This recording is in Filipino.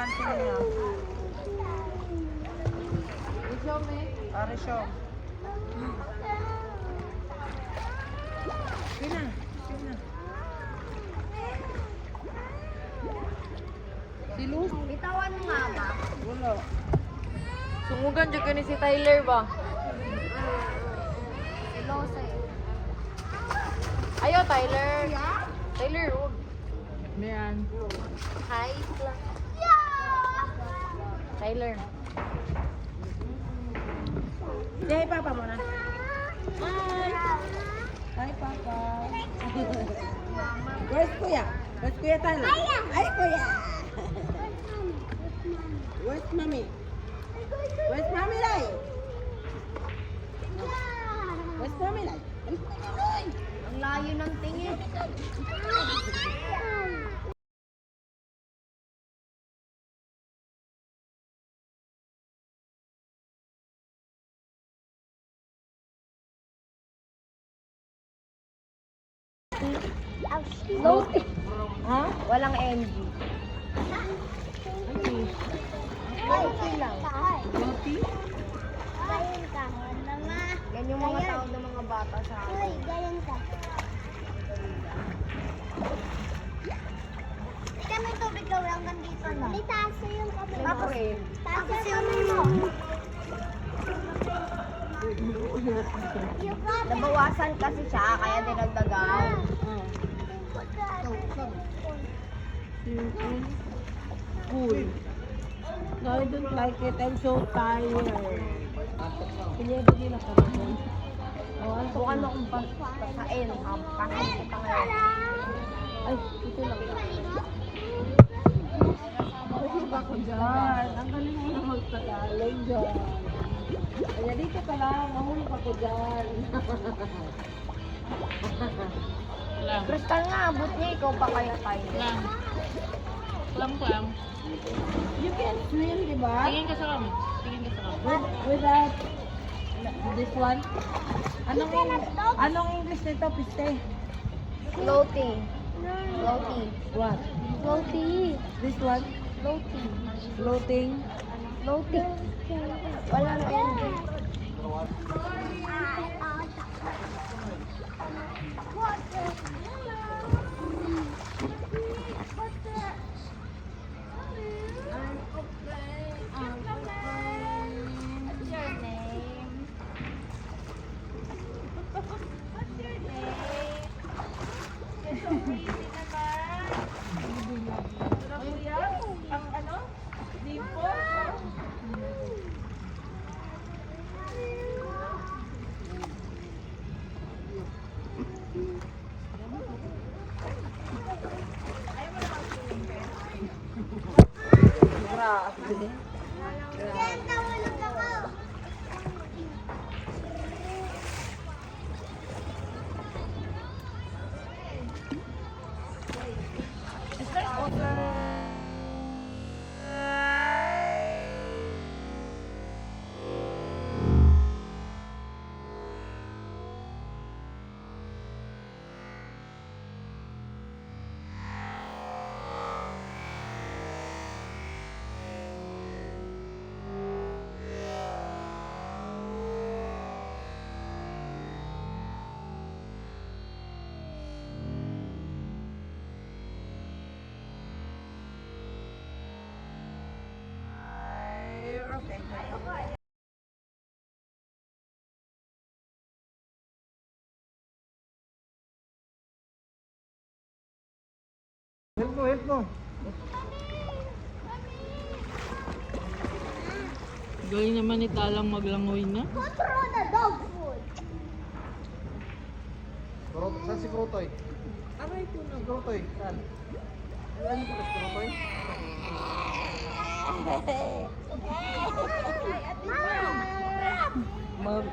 cancel niya. Resume eh. Resume. Sige na. Sige na. Si Luz. Bitawan mo nga ba? Wala. Sumugan dyan ka ni si Tyler ba? Hello sa'yo. Ayaw, Tyler. Tyler, huwag. Mayan. Hi. Tyler. Say, Papa muna. Hi. Hi, Papa. Where's Kuya? Where's Kuya Tyler? Hi, Kuya. Where's Mommy? Where's Mommy Lai? Where's Mommy Lai? Ang layo ng tingin. Floating. Ha? Walang NG. Floating lang. Roti? Yan yung mga tawag ng mga bata sa akin. Kami tubig daw lang dito na. Hindi taso yung kamay mo. Ako eh. Taso yung kamay mo. You got it. Nabawasan kasi siya, kaya dinagdagan. Cool. No, I don't like it. I'm so tired. Pinyedo nila ka naman. Bukan mo akong pasain. Pasain kita ngayon. Ay, ito lang. Mahirap ako dyan. Ang galing mo na magtagalog dyan. Kaya dito ka lang. Mahulog ako dyan. Crystal nga, abot niya. Ikaw pa kaya tayo. Lang. You can swim, di ba? Tingin ka sa kami. With that, this one. Anong English nito, piste? Floating. Floating. What? Floating. This one? Floating. Floating. Floating. Walang NG. Grabe. Yan, tawalog ako. Help mo. Galing naman ni Talang maglangoy na. Control the dog food. Saan si Krutoy? Aray ko na. Krutoy, saan? Ano ko si Krutoy? Mag...